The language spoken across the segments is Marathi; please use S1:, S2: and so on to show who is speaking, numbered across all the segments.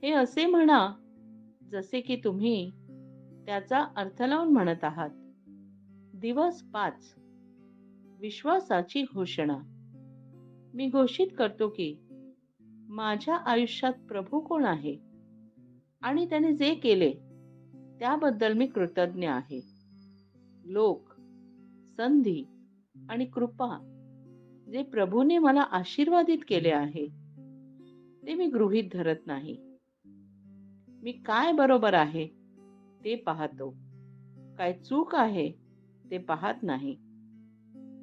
S1: हे असे म्हणा जसे की तुम्ही त्याचा अर्थ लावून म्हणत आहात. दिवस 5. विश्वासाची घोषणा. मी घोषित करतो की माझ्या आयुष्यात प्रभू कोण आहे आणि त्याने जे केले त्याबद्दल मी कृतज्ञ आहे. लोक, संधी आणि कृपा जे प्रभूने मला आशीर्वादित केले आहे ते मी गृहीत धरत नाही. मी काय बरोबर आहे ते पाहतो, काय चूक आहे ते पाहत नाही.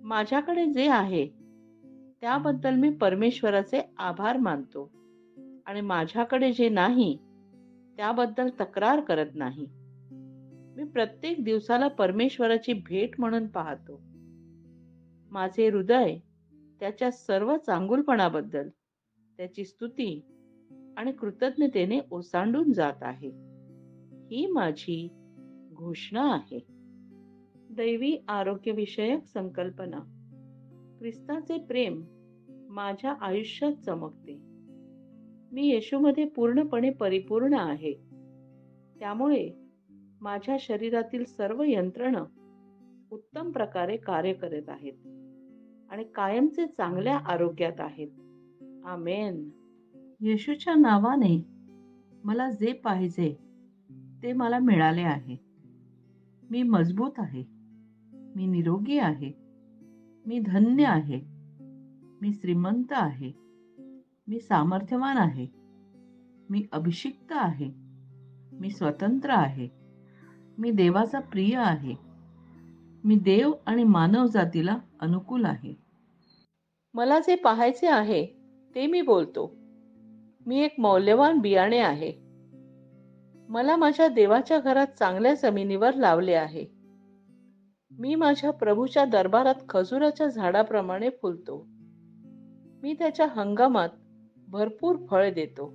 S1: माझ्याकडे जे आहे त्याबद्दल मी परमेश्वराचे आभार मानतो आणि माझ्याकडे जे नाही त्याबद्दल तक्रार करत नाही. मी प्रत्येक दिवसाला परमेश्वराची भेट म्हणून पाहतो. माझे हृदय त्याच्या सर्व चांगुलपणाबद्दल त्याची स्तुती आणि कृतज्ञतेने ओसांडून जात आहे. ही माझी घोषणा आहे. दैवी आरोग्यविषयक संकल्पना. ख्रिस्ताचे प्रेम माझ्या आयुष्यात चमकते. मी येशूमध्ये पूर्णपणे परिपूर्ण आहे. त्यामुळे माझ्या शरीरातील सर्व यंत्रणा उत्तम प्रकारे कार्य करत आहेत आणि कायमचे चांगल्या आरोग्यात आहेत. आमेन. येशूच्या नावाने मला जे पाहिजे ते मला मिळाले आहे. मी मजबूत आहे. मी निरोगी आहे. मी धन्य आहे. मी श्रीमंत आहे. मी सामर्थ्यवान आहे. मी अभिषिक्त आहे. मी स्वतंत्र आहे. मी देवाचा प्रिय आहे. मी देव आणि मानव जातीला अनुकूल आहे. मला जे पाहायचे आहे ते मी बोलतो. मी एक मौल्यवान बियाणे आहे. मला माझ्या देवाच्या घरात चांगल्या जमिनीवर लावले आहे. मी माझ्या प्रभूच्या दरबारात खजुराच्या झाडाप्रमाणे फुलतो. मी त्याच्या हंगामात भरपूर फळ देतो.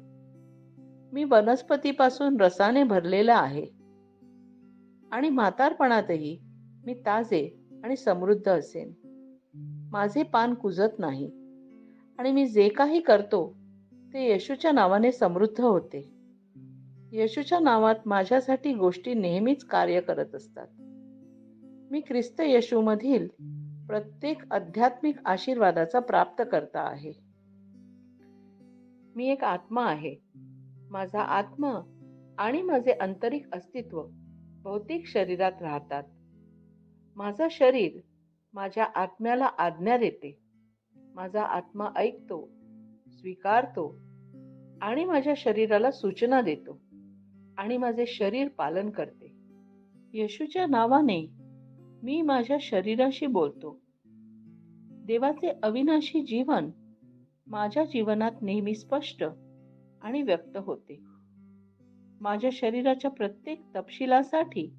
S1: मी वनस्पतीपासून रसाने भरलेला आहे आणि म्हातारपणातही मी ताजे आणि समृद्ध असेन. माझे पान कुजत नाही आणि मी जे काही करतो ते येशूच्या नावाने समृद्ध होते. येशूच्या नावात माझ्यासाठी गोष्टी नेहमीच कार्य करत असतात. मी ख्रिस्त येशूमधील प्रत्येक आध्यात्मिक आशीर्वादाचा प्राप्तकर्ता आहे. मी एक आत्मा आहे. माझा आत्मा आणि माझे आंतरिक अस्तित्व भौतिक शरीरात राहतात. माझा शरीर माझ्या आत्म्याला आज्ञा देते. माझा आत्मा ऐकतो, स्वीकारतो आणि माझ्या शरीराला सूचना देतो आणि माझे शरीर पालन करते. येशूच्या नावाने मी माझ्या शरीराशी बोलतो. देवाचे अविनाशी जीवन माझ्या जीवनात नेहमी स्पष्ट आणि व्यक्त होते. माझ्या शरीराच्या प्रत्येक तपशिलासाठी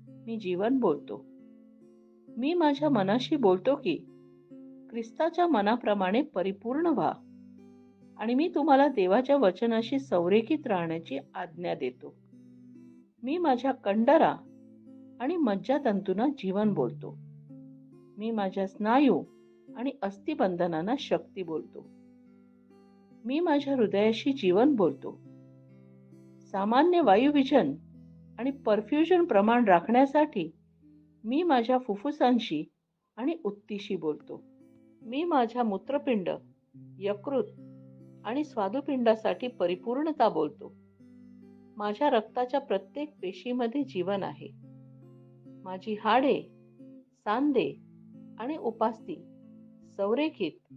S1: मी जीवन बोलतो. मी माझ्या मनाशी बोलतो की ख्रिस्ताच्या मनाप्रमाणे परिपूर्ण व्हा आणि मी तुम्हाला देवाच्या वचनाशी संरेखित राहण्याची आज्ञा देतो. मी माझ्या कंडरा आणि मज्जातंतूंना जीवन बोलतो. मी माझ्या स्नायू आणि अस्थिबंधनांना शक्ती बोलतो. मी माझ्या हृदयाशी जीवन बोलतो. सामान्य वायुविजन आणि परफ्युजन प्रमाण राखण्यासाठी मी माझ्या फुफ्फुसांशी आणि उत्तीशी बोलतो. मी माझ्या मूत्रपिंड, यकृत आणि स्वादुपिंडासाठी परिपूर्णता बोलतो. माझ्या रक्ताच्या प्रत्येक पेशीमध्ये जीवन आहे. माझी हाडे, सांधे आणि उपास्थी संरेखित,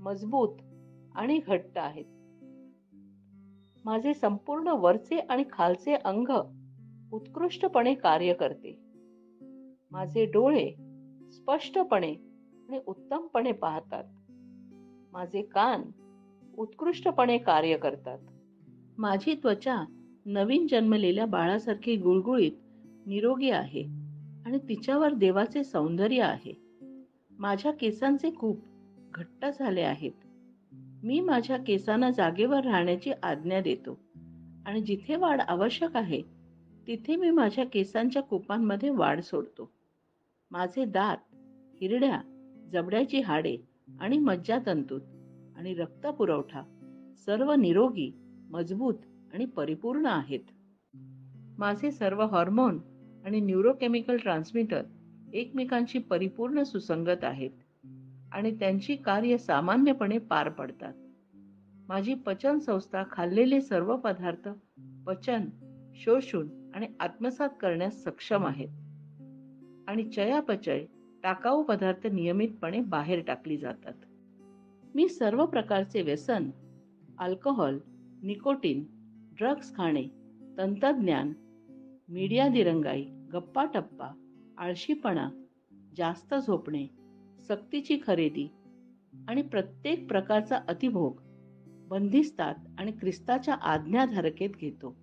S1: मजबूत आणि घट्ट आहेत. माझे संपूर्ण वरचे आणि खालचे अंग उत्कृष्टपणे कार्य करते. माझे डोळे स्पष्टपणे आणि उत्तमपणे पाहतात. माझे कान उत्कृष्टपणे कार्य करतात. माझी त्वचा नवीन जन्मलेल्या बाळासारखी गुळगुळीत, निरोगी आहे आणि तिच्यावर देवाचे सौंदर्य आहे. माझ्या केसांचे खूप घट्ट झाले आहेत. मी माझ्या केसांना जागेवर राहण्याची आज्ञा देतो आणि जिथे वाढ आवश्यक आहे तिथे मी माझ्या केसांच्या कुपांमध्ये वाढ सोडतो. माझे दात, हिरड्या, जबड्याची हाडे आणि मज्जातंतू आणि रक्तपुरवठा सर्व निरोगी, मजबूत आणि परिपूर्ण आहेत. माझे सर्व हॉर्मोन आणि न्यूरोकेमिकल ट्रान्समीटर एकमेकांशी परिपूर्ण सुसंगत आहेत आणि त्यांची कार्य सामान्यपणे पार पडतात. माझी पचन संस्था खाल्लेले सर्व पदार्थ पचन, शोषून आणि आत्मसात करण्यास सक्षम आहेत आणि चयापचय टाकाऊ पदार्थ नियमितपणे बाहेर टाकली जातात. मी सर्व प्रकारचे व्यसन, अल्कोहोल, निकोटीन, ड्रग्ज खाणे, तंत्रज्ञान, मीडिया दिरंगाई, गप्पा-टप्पा, आळशीपणा, जास्त झोपणे, सक्तीची खरेदी आणि प्रत्येक प्रकारचा अतिभोग बंदिस्तात आणि ख्रिस्ताच्या आज्ञाधारकेत घेतो.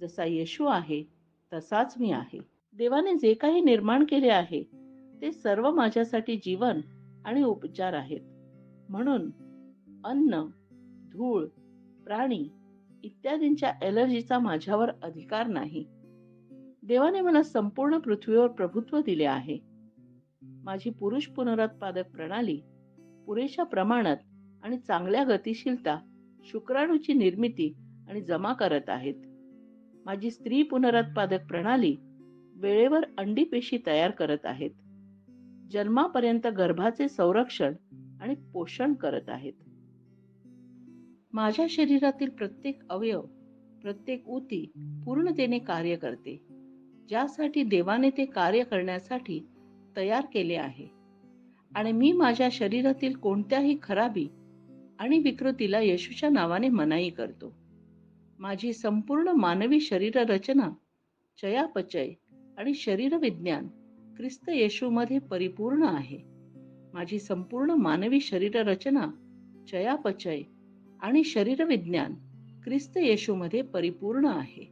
S1: जसा येशू आहे तसाच मी आहे. देवाने जे काही निर्माण केले आहे ते सर्व माझ्यासाठी जीवन आणि उपचार आहेत. म्हणून अन्न, धूळ, प्राणी इत्यादींच्या ॲलर्जीचा माझ्यावर अधिकार नाही. देवाने मला संपूर्ण पृथ्वीवर प्रभुत्व दिले आहे. माझी पुरुष पुनरुत्पादक प्रणाली पुरेशा प्रमाणात आणि चांगल्या गतिशीलता शुक्राणूची निर्मिती आणि जमा करत आहेत. माझी स्त्री पुनरुत्पादक प्रणाली वेळेवर अंडी पेशी तयार करत आहेत. जन्मापर्यंत गर्भाचे संरक्षण आणि पोषण करत आहेत. माझ्या शरीरातील प्रत्येक अवयव, प्रत्येक ऊती पूर्णतेने कार्य करते, ज्यासाठी देवाने ते कार्य करण्यासाठी तयार केले आहे. आणि मी माझ्या शरीरातील कोणत्याही खराबी आणि विकृतीला येशूच्या नावाने मनाई करतो. माझी संपूर्ण मानवी शरीर रचना, चयापचय आणि शरीरविज्ञान ख्रिस्त येशूमध्ये परिपूर्ण आहे. माझी संपूर्ण मानवी शरीर रचना, चयापचय आणि शरीरविज्ञान ख्रिस्त येशूमध्ये परिपूर्ण आहे.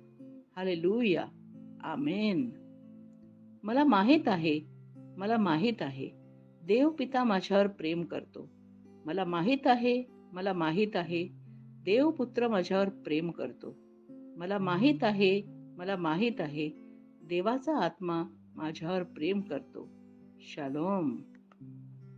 S1: हालेलुया, आमेन. मला माहीत आहे, देव पिता माझ्यावर प्रेम करतो. मला माहीत आहे, देव पुत्र माझ्यावर प्रेम करतो. मला माहीत आहे, देवाचा आत्मा माझ्यावर प्रेम करतो. शालोम.